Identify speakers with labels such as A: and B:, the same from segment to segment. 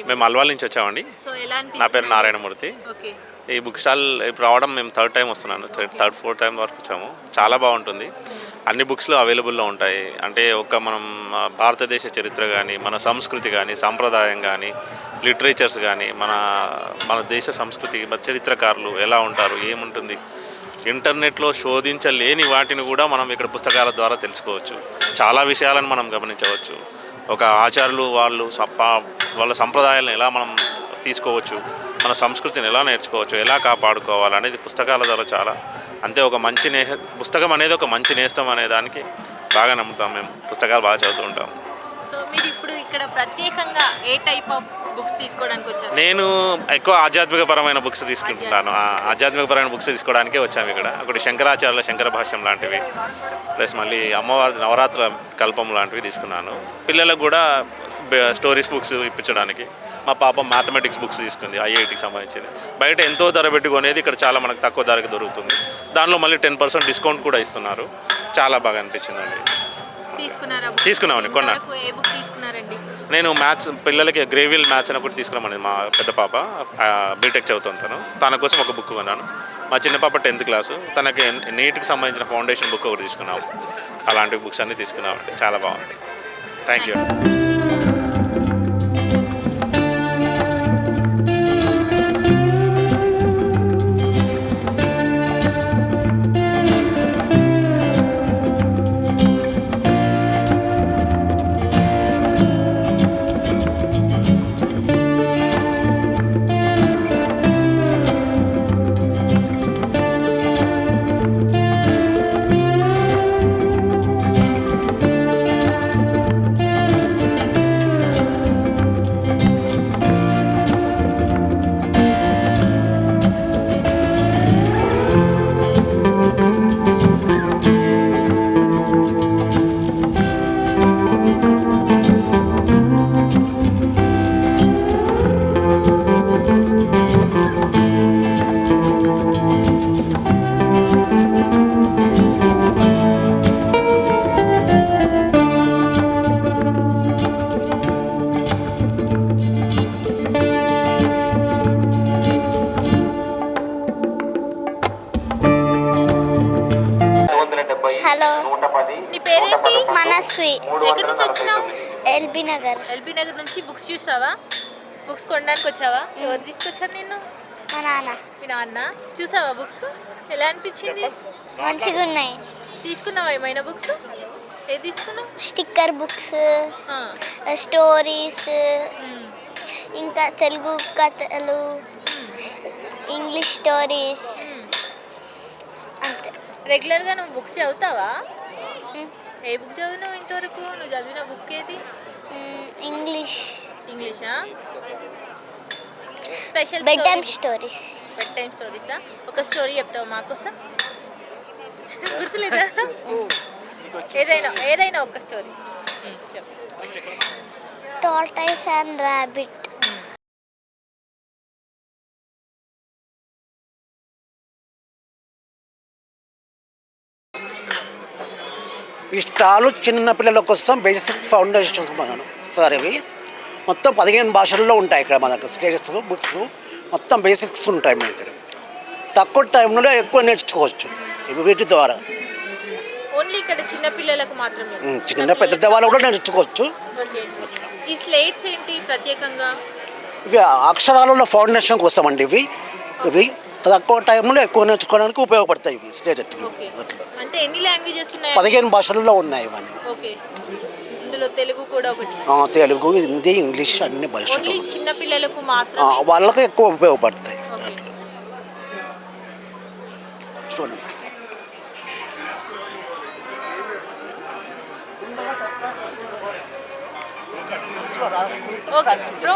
A: మేము అల్వాల్ నుంచి వచ్చామండి. నా పేరు నారాయణమూర్తి. ఈ బుక్ స్టాల్ ఇప్పుడు రావడం మేము థర్డ్ టైం వస్తున్నాను. ఫోర్త్ టైం వరకు వచ్చాము. చాలా బాగుంటుంది. అన్ని బుక్స్లు అవైలబుల్లో ఉంటాయి. అంటే మనం భారతదేశ చరిత్ర కానీ, మన సంస్కృతి కానీ, సాంప్రదాయం కానీ, లిటరేచర్స్ కానీ, మన దేశ సంస్కృతి, చరిత్రకారులు ఎలా ఉంటారు, ఏముంటుంది, ఇంటర్నెట్లో శోధించలేని వాటిని కూడా మనం ఇక్కడ పుస్తకాల ద్వారా తెలుసుకోవచ్చు. చాలా విషయాలను మనం గమనించవచ్చు. ఒక ఆచారులు వాళ్ళ సంప్రదాయాలను ఎలా మనం తీసుకోవచ్చు, మన సంస్కృతిని ఎలా నేర్చుకోవచ్చు, ఎలా కాపాడుకోవాలి అనేది పుస్తకాల ద్వారా చాలా ఒక మంచి పుస్తకం అనేది ఒక మంచి నేస్తం అనే దానికి బాగా నమ్ముతాం. మేము పుస్తకాలు బాగా చదువుతూ ఉంటాం.
B: సో మీరు ఇప్పుడు ఇక్కడ ప్రత్యేకంగా ఏ టైప్ ఆఫ్ బుక్స్ తీసుకోవడానికి వచ్చారు?
A: నేను ఎక్కువ ఆధ్యాత్మికపరమైన బుక్స్ తీసుకుంటున్నాను. ఆధ్యాత్మికపరమైన బుక్స్ తీసుకోవడానికే వచ్చాము ఇక్కడ. ఒకటి శంకరాచార్యుల శంకర భాష్యం లాంటివి, ప్లస్ మళ్ళీ అమ్మవారి నవరాత్ర కల్పం లాంటివి తీసుకున్నాను. పిల్లలకు కూడా స్టోరీస్ బుక్స్ ఇప్పించడానికి. మా పాప మ్యాథమెటిక్స్ బుక్స్ తీసుకుంది, ఐఐటికి సంబంధించింది. బయట ఎంతో ధర పెట్టుకునేది ఇక్కడ చాలా మనకు తక్కువ ధరకి దొరుకుతుంది. దానిలో మళ్ళీ 10% డిస్కౌంట్ కూడా ఇస్తున్నారు. చాలా బాగా అనిపించిందండి. తీసుకున్నామండి, కొన్నాను. నేను మ్యాథ్స్ పిల్లలకి గ్రేవిల్ మ్యాథ్స్ అని ఒకటి తీసుకున్నామండి. మా పెద్ద పాప బీటెక్ చదువుతాను, తన కోసం ఒక బుక్ కొన్నాను. మా చిన్న పాప 10th క్లాసు, తనకి నీట్కి సంబంధించిన ఫౌండేషన్ బుక్ ఒకటి తీసుకున్నాము. అలాంటి బుక్స్ అన్నీ తీసుకున్నామండి. చాలా బాగుంది. Thank you.
B: హలో, నీ పేరేంటి?
C: మనస్వి.
B: ఎక్కడి నుంచి వచ్చినావు?
C: ఎల్బీ నగర్.
B: ఎల్బీ నగర్ నుంచి బుక్స్ చూసావా? బుక్స్ కొనడానికి వచ్చావా? ఎవరు తీసుకొచ్చారు నిన్ను?
C: మా నాన్న.
B: మీ నాన్న. చూసావా బుక్స్? ఎలా అనిపించింది?
C: మంచిగా ఉన్నాయి.
B: తీసుకున్నావా ఏమైనా బుక్స్? ఏది తీసుకున్నావు?
C: స్టిక్కర్ బుక్స్, స్టోరీస్, ఇంకా తెలుగు కథలు, ఇంగ్లీష్ స్టోరీస్. అంతే.
B: రెగ్యులర్గా నువ్వు బుక్స్ చదువుతావా? ఏ బుక్ చదివినావు ఇంతవరకు? నువ్వు చదివిన బుక్ ఏది? ఇంగ్లీషా? Special
C: bedtime stories.
B: Bedtime స్టోరీసా? ఒక స్టోరీ చెప్తావా మా కోసం? గుర్తులేదా? ఏదైనా ఒక స్టోరీ చెప్పు.
C: Tortoise and rabbit.
D: ఈ స్టాలు చిన్న పిల్లల కోసం బేసిక్ ఫౌండేషన్స్ సార్. ఇవి మొత్తం 15 భాషల్లో ఉంటాయి ఇక్కడ మన దగ్గర. స్టేజెస్, బుక్స్ మొత్తం బేసిక్స్ ఉంటాయి మన దగ్గర. తక్కువ టైంలో ఎక్కువ నేర్చుకోవచ్చు ఇవి వీటి ద్వారా.
B: ఓన్లీ ఇక్కడ చిన్న పిల్లలకు మాత్రమే?
D: చిన్న పెద్ద వాళ్ళు కూడా నేర్చుకోవచ్చు.
B: ఈ స్లేట్స్ ఏంటి ప్రత్యేకంగా?
D: ఇవి అక్షరాలలో ఫౌండేషన్ కోసం అండి. ఇవి తక్కువ టైంలో ఎక్కువ నేర్చుకోవడానికి ఉపయోగపడతాయి ఇవి స్లేట్.
B: అంటే ఎన్ని లాంగ్వేజెస్ ఉన్నాయి?
D: 15 భాషల్లో ఉన్నాయి ఇవన్నీ.
B: ఓకే. ఇందులో తెలుగు కూడా ఒకటి?
D: తెలుగు, హిందీ, ఇంగ్లీష్ అన్ని భాషలు.
B: ఓన్లీ చిన్న పిల్లలకు మాత్రమే?
D: వాళ్ళకి ఎక్కువ ఉపయోగపడతాయి. చూడండి.
B: ఓకే బ్రో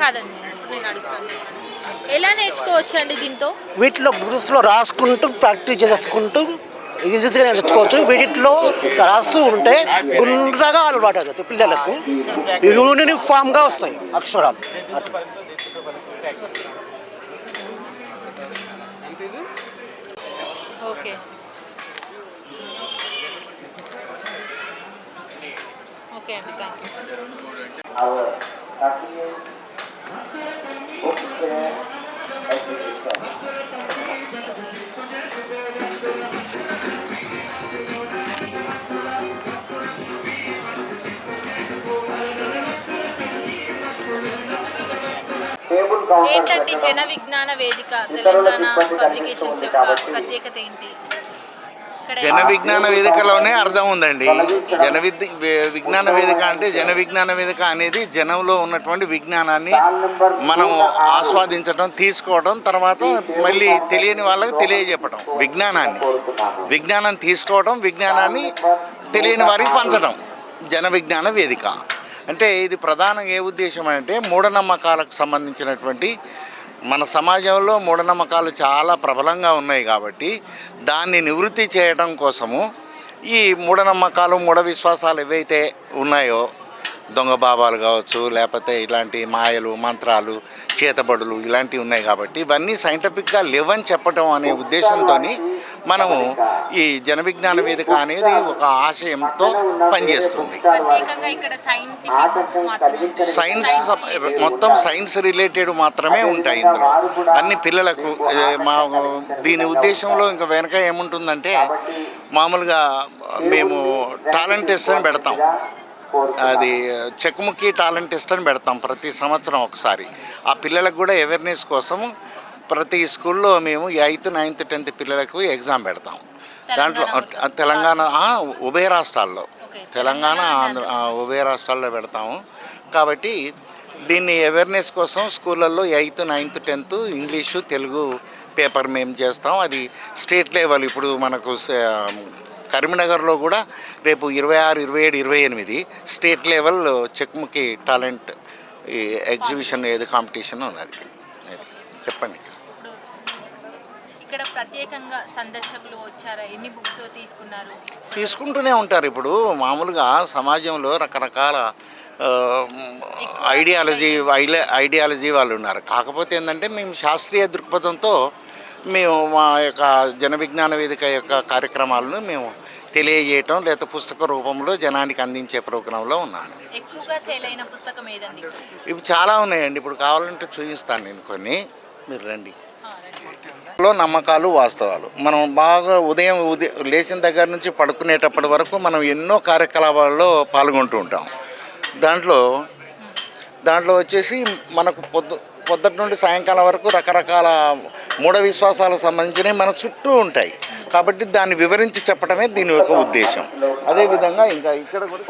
B: కాదండి, నేను అడుగుతాను. ఎలా నేర్చుకోవచ్చు అండి దీంతో?
D: వీటిలో గ్రూప్స్లో రాసుకుంటూ ప్రాక్టీస్ చేసుకుంటూ ఈజీగా నేర్చుకోవచ్చు. వీటిలో రాస్తూ ఉంటే గుండ్రగా అలవాటు అవుతుంది పిల్లలకు. యూనిఫామ్గా వస్తాయి అక్షరాలు. అట్లా
B: ఓకే ఓకే అండి, థ్యాంక్ యూ. ఏంటండి జన విజ్ఞాన వేదిక తెలంగాణ పబ్లికేషన్స్ యొక్క ప్రత్యేకత ఏంటి? ఇక్కడ
E: జన విజ్ఞాన వేదికలోనే అర్థం ఉందండి. విజ్ఞాన వేదిక అంటే జన విజ్ఞాన వేదిక అనేది జనంలో ఉన్నటువంటి విజ్ఞానాన్ని మనం ఆస్వాదించడం, తీసుకోవడం, తర్వాత మళ్ళీ తెలియని వాళ్ళకి తెలియజెప్పడం. విజ్ఞానం తీసుకోవడం, విజ్ఞానాన్ని తెలియని వారికి పంచడం జన విజ్ఞాన వేదిక. అంటే ఇది ప్రధానంగా ఏ ఉద్దేశం అంటే మూఢనమ్మకాలకు సంబంధించినటువంటి మన సమాజంలో మూఢనమ్మకాలు చాలా ప్రబలంగా ఉన్నాయి కాబట్టి దాన్ని నివృత్తి చేయడం కోసము ఈ మూఢనమ్మకాలు మూఢ విశ్వాసాలు ఏవైతే ఉన్నాయో దొంగ బాబాలు కావచ్చు, లేకపోతే ఇలాంటి మాయలు, మంత్రాలు, చేతబడులు ఇలాంటివి ఉన్నాయి కాబట్టి ఇవన్నీ సైంటిఫిక్గా లేవని చెప్పడం అనే ఉద్దేశంతో మనము ఈ జన విజ్ఞాన వేదిక అనేది ఒక ఆశయంతో పనిచేస్తుంది.
B: ప్రత్యేకంగా ఇక్కడ సైంటిఫిక్ బుక్స్ మాత్రమే ఉంటాయి.
E: సైన్స్ మొత్తం సైన్స్ రిలేటెడ్ మాత్రమే ఉంటాయి ఇందులో. అన్ని పిల్లలకు దీని ఉద్దేశంలో ఇంకా వెనక ఏముంటుందంటే మామూలుగా మేము టాలెంట్ టెస్ట్ అని పెడతాం. అది చెక్ముక్కి టాలెంట్ టెస్ట్ అని పెడతాం ప్రతి సంవత్సరం ఒకసారి. ఆ పిల్లలకు కూడా అవేర్నెస్ కోసం ప్రతి స్కూల్లో మేము 8th, 9th, 10th పిల్లలకు ఎగ్జామ్ పెడతాం. దాంట్లో తెలంగాణ ఉభయ రాష్ట్రాల్లో, తెలంగాణ, ఆంధ్ర ఉభయ రాష్ట్రాల్లో పెడతాము. కాబట్టి దీన్ని అవేర్నెస్ కోసం స్కూళ్ళల్లో 8th, 9th, 10th English, Telugu paper మేము చేస్తాం. అది స్టేట్ లెవెల్. ఇప్పుడు మనకు కరీంనగర్లో కూడా రేపు 26, 27, 28 స్టేట్ లెవెల్ చెక్ముకి టాలెంట్ ఎగ్జిబిషన్ ఏది కాంపిటీషన్ ఉన్నది. చెప్పండి.
B: ఇక్కడ ప్రత్యేకంగా సందర్శకులు వచ్చారా? ఎన్ని బుక్స్ తీసుకున్నారు?
E: తీసుకుంటూనే ఉంటారు. ఇప్పుడు మామూలుగా సమాజంలో రకరకాల ఐడియాలజీ వాళ్ళు ఉన్నారు. కాకపోతే ఏంటంటే మేము శాస్త్రీయ దృక్పథంతో మేము మా యొక్క జన విజ్ఞాన వేదిక యొక్క కార్యక్రమాలను మేము తెలియజేయటం లేదా పుస్తక రూపంలో జనానికి అందించే ప్రోగ్రాంలో ఉన్నాను.
B: ఎక్కువగా సేల్ అయిన పుస్తకం ఏదండి?
E: ఇవి చాలా ఉన్నాయండి. ఇప్పుడు కావాలంటే చూపిస్తాను నేను కొన్ని, మీరు రండి. నమ్మకాలు, వాస్తవాలు. మనం బాగా ఉదయం లేచిన దగ్గర నుంచి పడుకునేటప్పటి వరకు మనం ఎన్నో కార్యకలాపాల్లో పాల్గొంటూ ఉంటాం. దాంట్లో వచ్చేసి మనకు పొద్దుటి నుండి సాయంకాలం వరకు రకరకాల మూఢ విశ్వాసాలకు సంబంధించినవి మన చుట్టూ ఉంటాయి. కాబట్టి దాన్ని వివరించి చెప్పడమే దీని యొక్క ఉద్దేశం. అదేవిధంగా ఇంకా ఇక్కడ కూడా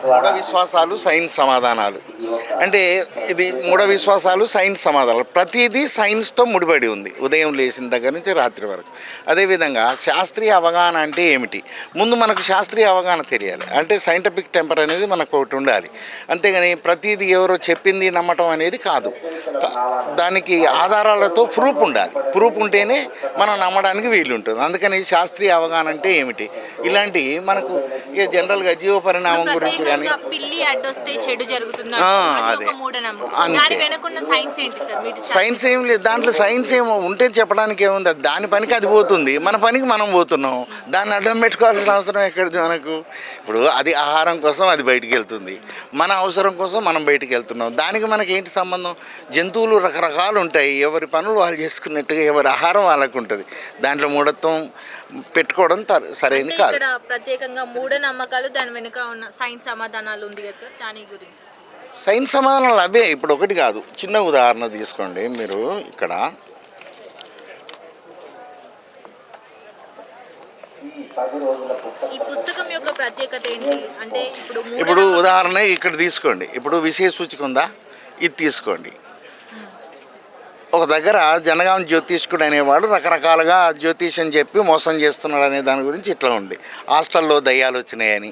E: మూఢ విశ్వాసాలు, సైన్స్ సమాధానాలు. అంటే ఇది మూఢ విశ్వాసాలు, సైన్స్ సమాధానాలు. ప్రతిదీ సైన్స్తో ముడిపడి ఉంది ఉదయం లేచిన దగ్గర నుంచి రాత్రి వరకు. అదేవిధంగా శాస్త్రీయ అవగాహన అంటే ఏమిటి? ముందు మనకు శాస్త్రీయ అవగాహన తెలియాలి. అంటే సైంటిఫిక్ టెంపర్ అనేది మనకు ఒకటి ఉండాలి. అంతేగాని ప్రతిదీ ఎవరో చెప్పింది నమ్మటం అనేది కాదు. దానికి ఆధారాలతో ప్రూఫ్ ఉండాలి. ప్రూఫ్ ఉంటేనే మనం నమ్మడానికి వీలు ఉంటుంది. అందుకని శాస్త్రీయ అవగాహన అంటే ఏమిటి, ఇలాంటి మనకు జనరల్గా జీవ పరిణామం గురించి కానీ
B: పిల్లి అడ్డొస్తే చెడు జరుగుతుంది
E: అదే
B: అంతే.
E: సైన్స్ ఏం లేదు దాంట్లో. సైన్స్ ఏమో ఉంటే చెప్పడానికి ఏముంది, దాని పనికి అది పోతుంది, మన పనికి మనం పోతున్నాం. దాన్ని అడ్డం పెట్టుకోవాల్సిన అవసరం ఎక్కడిది మనకు? ఇప్పుడు అది ఆహారం కోసం అది బయటికి వెళ్తుంది, మన అవసరం కోసం మనం బయటికి వెళ్తున్నాం. దానికి మనకి ఏంటి సంబంధం? జంతువులు రకరకాలు ఉంటాయి, ఎవరి పనులు వాళ్ళు చేసుకున్నట్టుగా ఎవరి ఆహారం వాళ్ళకు ఉంటుంది. దాంట్లో మూఢత్వం పెట్టుకోవడం సరైనది కాదు.
B: ప్రత్యేకంగా మూఢనమ్మకాలు, దాని వెనుక ఉన్న సైన్స్ సమాధానాలు ఉంది కదా సార్, దాని గురించి.
E: సైన్స్ సమాధానాలు అవే. ఇప్పుడు ఒకటి కాదు, చిన్న ఉదాహరణ తీసుకోండి మీరు. ఇక్కడ
B: ఈ పుస్తకం యొక్క ప్రత్యేకత ఏంటి అంటే
E: ఇప్పుడు ఉదాహరణ ఇక్కడ తీసుకోండి. ఇప్పుడు విశేష సూచిక ఉందా, ఇది తీసుకోండి. ఒక దగ్గర జనగాం జ్యోతిష్కుడు అనేవాడు రకరకాలుగా జ్యోతిష్యం చెప్పి మోసం చేస్తున్నాడు అనే దాని గురించి ఇట్లా ఉంది. హాస్టల్లో దయ్యాలు వచ్చినాయని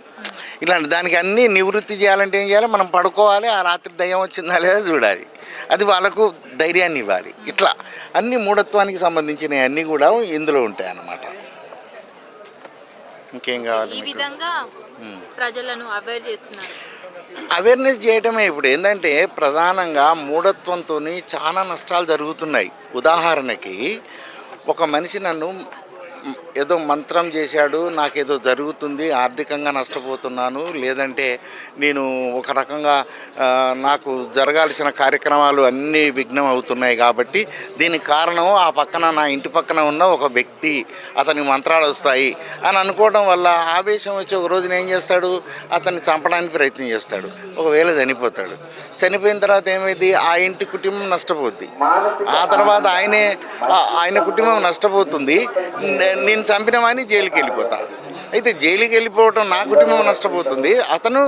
E: ఇలాంటి దానికి అన్నీ నివృత్తి చేయాలంటే ఏం చేయాలి? మనం పడుకోవాలి, ఆ రాత్రి దయ్యం వచ్చిందా లేదా చూడాలి, అది వాళ్ళకు ధైర్యాన్ని ఇవ్వాలి. ఇట్లా అన్ని మూఢత్వానికి సంబంధించినవి అన్నీ కూడా ఇందులో ఉంటాయి అన్నమాట. ఇంకేం కావాలి?
B: ఈ విధంగా ప్రజలను అవేర్ చేస్తున్నారు.
E: అవేర్నెస్ చేయటమే. ఇప్పుడు ఏంటంటే ప్రధానంగా మూఢత్వంతో చాలా నష్టాలు జరుగుతున్నాయి. ఉదాహరణకి ఒక మనిషి నన్ను ఏదో మంత్రం చేశాడు, నాకేదో జరుగుతుంది, ఆర్థికంగా నష్టపోతున్నాను, లేదంటే నేను ఒక రకంగా నాకు జరగాల్సిన కార్యక్రమాలు అన్నీ విఘ్నం అవుతున్నాయి కాబట్టి దీనికి కారణం ఆ పక్కన నా ఇంటి పక్కన ఉన్న ఒక వ్యక్తి, అతనికి మంత్రాలు వస్తాయి అని అనుకోవడం వల్ల ఆవేశం వచ్చి ఒక రోజున ఏం చేస్తాడు, అతన్ని చంపడానికి ప్రయత్నం చేస్తాడు. ఒకవేళ చనిపోతాడు. చనిపోయిన తర్వాత ఏమైంది, ఆ ఇంటి కుటుంబం నష్టపోద్ది. ఆ తర్వాత ఆయన కుటుంబం నష్టపోతుంది. నేను చంపినవాడిని జైలుకి వెళ్ళిపోతా. అయితే జైలుకి వెళ్ళిపోవటం నా కుటుంబం నష్టపోతుంది, అతను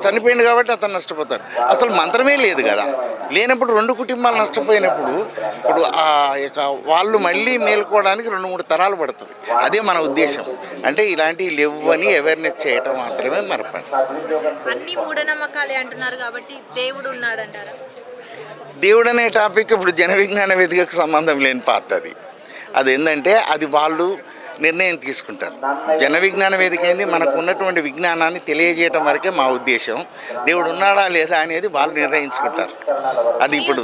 E: చనిపోయింది కాబట్టి అతను నష్టపోతాడు. అసలు మంత్రమే లేదు కదా. లేనప్పుడు రెండు కుటుంబాలు నష్టపోయినప్పుడు ఇప్పుడు వాళ్ళు మళ్ళీ మేలుకోవడానికి 2-3 తరాలు పడుతుంది. అదే మన ఉద్దేశం. అంటే ఇలాంటివి లేవని అవేర్నెస్ చేయటం మాత్రమే మన పని.
B: అన్ని మూఢనమ్మకాలే అంటున్నారు కాబట్టి దేవుడు ఉన్నాడంటారా?
E: దేవుడు అనే టాపిక్ ఇప్పుడు జన విజ్ఞాన వేదికకు సంబంధం లేని పార్ట్ అది. ఏంటంటే అది వాళ్ళు నిర్ణయం తీసుకుంటారు. జన విజ్ఞాన వేదిక ఏంది, మనకు ఉన్నటువంటి విజ్ఞానాన్ని తెలియజేయటం వరకే మా ఉద్దేశం. దేవుడు ఉన్నాడా లేదా అనేది వాళ్ళు నిర్ణయించుకుంటారు. అది ఇప్పుడు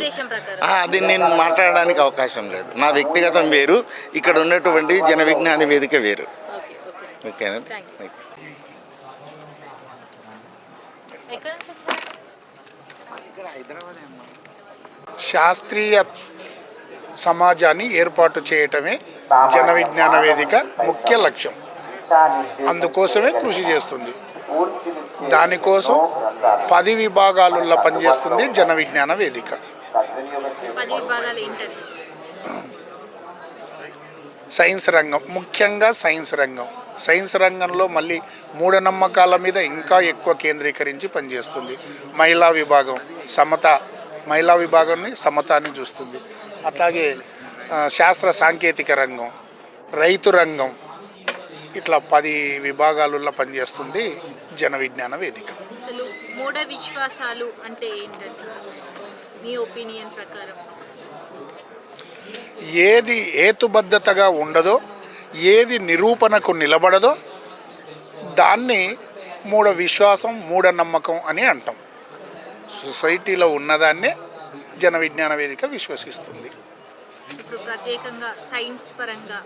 E: అది నేను మాట్లాడడానికి అవకాశం లేదు. నా వ్యక్తిగతం వేరు, ఇక్కడ ఉన్నటువంటి జన విజ్ఞాన వేదిక వేరు. ఓకేనా?
F: శాస్త్రీయ సమాజాన్ని ఏర్పాటు చేయటమే జన విజ్ఞాన వేదిక ముఖ్య లక్ష్యం. అందుకోసమే కృషి చేస్తుంది. దానికోసం 10 విభాగాలలో పనిచేస్తుంది జన విజ్ఞాన వేదిక. సైన్స్ రంగం, ముఖ్యంగా సైన్స్ రంగం. సైన్స్ రంగంలో మళ్ళీ మూఢనమ్మకాల మీద ఇంకా ఎక్కువ కేంద్రీకరించి పనిచేస్తుంది. మహిళా విభాగం మహిళా విభాగాన్ని సమతాన్ని చూస్తుంది. అట్లాగే శాస్త్ర సాంకేతిక రంగం, రైతు రంగం, ఇట్లా 10 విభాగాలలో పనిచేస్తుంది జన విజ్ఞాన వేదిక.
B: అసలు మూఢ విశ్వాసాలు అంటే ఏంటండి మీ ఒపీనియన్ ప్రకారం?
F: ఏది హేతుబద్ధతగా ఉండదో, ఏది నిరూపణకు నిలబడదో దాన్ని మూఢ విశ్వాసం, మూఢనమ్మకం అని అంటాం. సొసైటీలో ఉన్నదాన్నే జన విజ్ఞాన వేదిక విశ్వసిస్తుంది.
B: ఇప్పుడు ప్రత్యేకంగా సైన్స్ పరంగా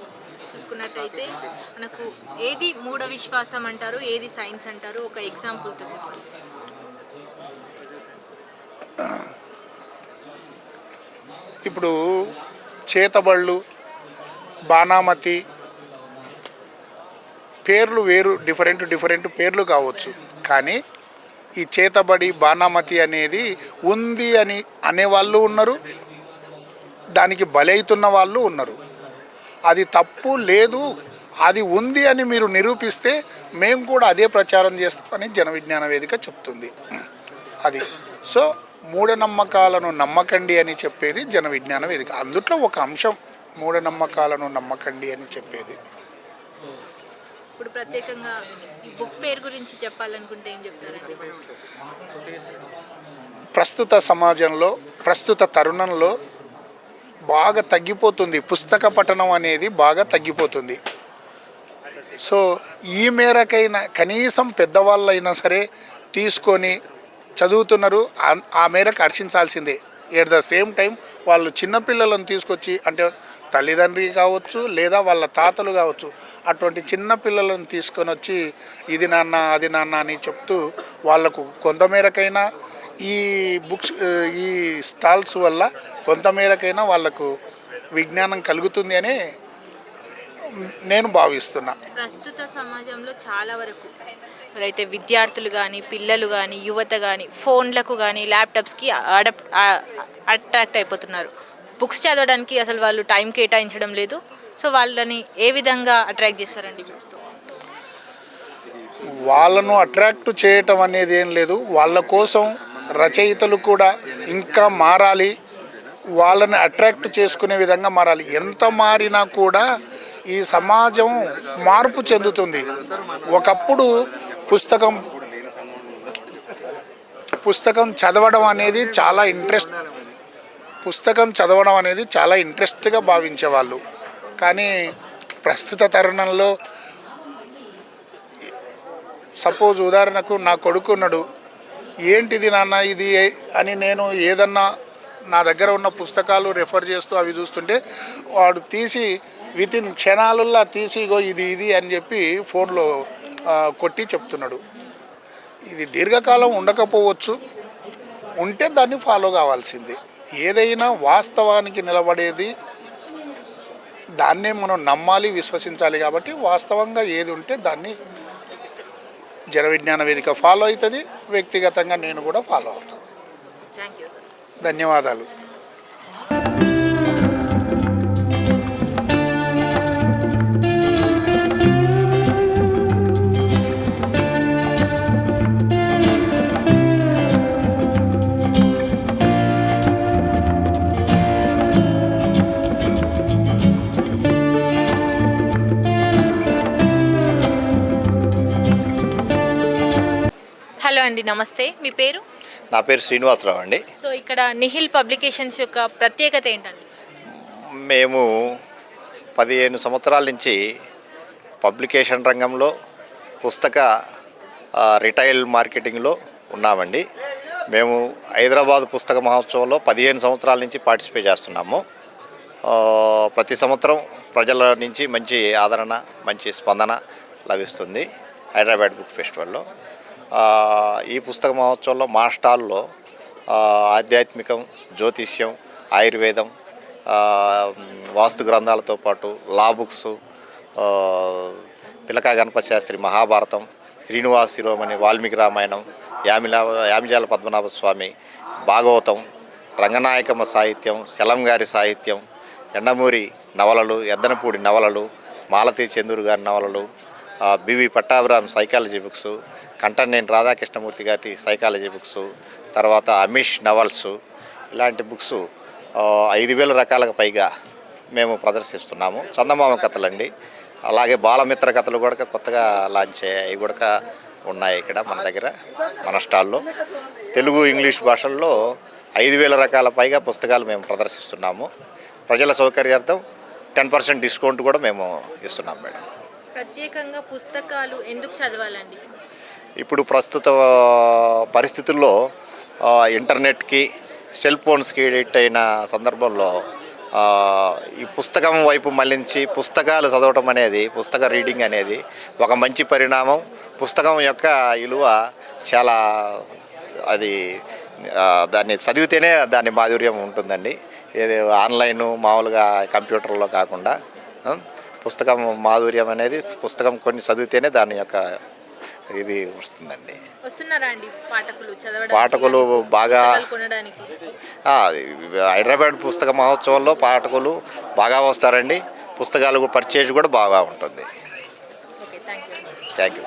B: చూసుకున్నట్టయితే మనకు ఏది మూఢ విశ్వాసం అంటారు, ఏది సైన్స్ అంటారు, ఒక ఎగ్జాంపుల్తో చెప్పండి.
F: ఇప్పుడు చేతబళ్ళు, బాణామతి పేర్లు వేరు, డిఫరెంట్ పేర్లు కావచ్చు. కానీ ఈ చేతబడి, బాణామతి అనేది ఉంది అని అనేవాళ్ళు ఉన్నారు, దానికి బలైతున్న వాళ్ళు ఉన్నారు. అది తప్పు లేదు, అది ఉంది అని మీరు నిరూపిస్తే మేము కూడా అదే ప్రచారం చేస్తామని జన విజ్ఞాన వేదిక చెప్తుంది. అది సో మూఢనమ్మకాలను నమ్మకండి అని చెప్పేది జన విజ్ఞాన వేదిక. అందుట్లో ఒక అంశం మూఢనమ్మకాలను నమ్మకండి అని చెప్పేది.
B: ఇప్పుడు ప్రత్యేకంగా ఈ బుక్ ఫేర్ గురించి చెప్పాలనుకుంటే ఏం చెప్తారండి?
F: ప్రస్తుత సమాజంలో, ప్రస్తుత తరుణంలో బాగా తగ్గిపోతుంది. పుస్తక పఠనం అనేది బాగా తగ్గిపోతుంది. సో ఈ మేరకైనా కనీసం పెద్దవాళ్ళైనా సరే తీసుకొని చదువుతున్నారు, ఆ మేరకు హర్షించాల్సిందే. ఎట్ ద సేమ్ టైం వాళ్ళు చిన్నపిల్లలను తీసుకొచ్చి, అంటే తల్లిదండ్రి కావచ్చు లేదా వాళ్ళ తాతలు కావచ్చు, అటువంటి చిన్నపిల్లలను తీసుకొని వచ్చి ఇది నాన్న అది నాన్న అని చెప్తూ వాళ్ళకు కొంతమేరకైనా ఈ బుక్స్, ఈ స్టాల్స్ వల్ల కొంతమేరకైనా వాళ్ళకు విజ్ఞానం కలుగుతుంది అని నేను భావిస్తున్నా.
B: ప్రస్తుత సమాజంలో చాలా వరకు అయితే విద్యార్థులు కానీ, పిల్లలు కానీ, యువత కానీ ఫోన్లకు కానీ, ల్యాప్టాప్స్కి అట్రాక్ట్ అయిపోతున్నారు. బుక్స్ చదవడానికి అసలు వాళ్ళు టైం కేటాయించడం లేదు. సో వాళ్ళని ఏ విధంగా అట్రాక్ట్ చేస్తారండి బుక్స్తో?
F: వాళ్ళను అట్రాక్ట్ చేయటం అనేది ఏం లేదు. వాళ్ళ కోసం రచయితలు కూడా ఇంకా మారాలి, వాళ్ళని అట్రాక్ట్ చేసుకునే విధంగా మారాలి. ఎంత మారినా కూడా ఈ సమాజం మార్పు చెందుతుంది. ఒకప్పుడు పుస్తకం చదవడం అనేది చాలా ఇంట్రెస్ట్గా భావించేవాళ్ళు. కానీ ప్రస్తుత తరుణంలో సపోజ్ ఉదాహరణకు నా కొడుకు ఉన్నాడు, ఏంటిది నాన్న ఇది అని నేను ఏదన్నా నా దగ్గర ఉన్న పుస్తకాలు రెఫర్ చేస్తూ అవి చూస్తుంటే వాడు తీసి వితిన్ క్షణాలలో తీసి ఇగో ఇది అని చెప్పి ఫోన్లో కొట్టి చెప్తున్నాడు. ఇది దీర్ఘకాలం ఉండకపోవచ్చు, ఉంటే దాన్ని ఫాలో కావాల్సిందే. ఏదైనా వాస్తవానికి నిలబడేది దాన్నే మనం నమ్మాలి, విశ్వసించాలి. కాబట్టి వాస్తవంగా ఏది ఉంటే దాన్ని జన విజ్ఞాన వేదిక ఫాలో అవుతుంది, వ్యక్తిగతంగా నేను కూడా ఫాలో అవుతాను.
B: Thank you.
F: ధన్యవాదాలు.
B: హలో అండి, నమస్తే. మీ పేరు?
G: నా పేరు శ్రీనివాసరావు అండి.
B: సో ఇక్కడ నిహిల్ పబ్లికేషన్స్ యొక్క ప్రత్యేకత ఏంటండి?
G: మేము 15 సంవత్సరాల నుంచి పబ్లికేషన్ రంగంలో పుస్తక రిటైల్ మార్కెటింగ్లో ఉన్నామండి. మేము హైదరాబాద్ పుస్తక మహోత్సవంలో 15 సంవత్సరాల నుంచి పార్టిసిపేట్ చేస్తున్నాము. ప్రతి సంవత్సరం ప్రజల నుంచి మంచి ఆదరణ, మంచి స్పందన లభిస్తుంది హైదరాబాద్ బుక్ ఫెస్టివల్లో. ఈ పుస్తక మహోత్సవంలో మా స్టాల్లో ఆధ్యాత్మికం, జ్యోతిష్యం, ఆయుర్వేదం, వాస్తు గ్రంథాలతో పాటు లా బుక్స్, పిలకా గణపతి శాస్త్రి మహాభారతం, శ్రీనివాస శిరోమణి వాల్మీకి రామాయణం, యామిజాల పద్మనాభ స్వామి భాగవతం, రంగనాయకమ్మ సాహిత్యం, శలం గారి సాహిత్యం, ఎండమూరి నవలలు, ఎద్దనపూడి నవలలు, మాలతీ చందూరు గారి నవలలు, BV Pattabhiram psychology books, Kantanneni Radhakrishnamurthy గారి సైకాలజీ బుక్స్, తర్వాత అమిష్ నవల్స్, ఇలాంటి బుక్స్ 5,000 రకాలకు పైగా మేము ప్రదర్శిస్తున్నాము. చందమామ కథలండి, అలాగే బాలమిత్ర కథలు కూడా కొత్తగా లాంచ్ అయ్యాయి. అవి కూడా ఉన్నాయి ఇక్కడ మన దగ్గర, మన స్టాల్లో. తెలుగు, ఇంగ్లీష్ భాషల్లో 5,000 రకాల పైగా పుస్తకాలు మేము ప్రదర్శిస్తున్నాము. ప్రజల సౌకర్యార్థం 10% డిస్కౌంట్ కూడా మేము ఇస్తున్నాం మేడం.
B: ప్రత్యేకంగా పుస్తకాలు ఎందుకు చదవాలండి?
G: ఇప్పుడు ప్రస్తుత పరిస్థితుల్లో ఇంటర్నెట్కి, సెల్ ఫోన్స్కి ఎడిక్ట్ అయిన సందర్భంలో ఈ పుస్తకం వైపు మళ్ళించి పుస్తకాలు చదవటం అనేది, పుస్తక రీడింగ్ అనేది ఒక మంచి పరిణామం. పుస్తకం యొక్క విలువ చాలా, అది దాన్ని చదివితేనే దాని మాధుర్యం ఉంటుందండి. ఏది ఆన్లైన్ మామూలుగా కంప్యూటర్లో కాకుండా పుస్తకం మాధుర్యం అనేది, పుస్తకం కొన్ని చదివితేనే దాని యొక్క ఇది వస్తుందండి.
B: వస్తున్నారా అండి పాఠకులు
G: పాఠకులు బాగా
B: కొనడానికి?
G: హైదరాబాద్ పుస్తక మహోత్సవంలో పాఠకులు బాగా వస్తారండి. పుస్తకాలు పర్చేజ్ కూడా బాగా ఉంటుంది.
B: Okay, thank you.
G: Thank you.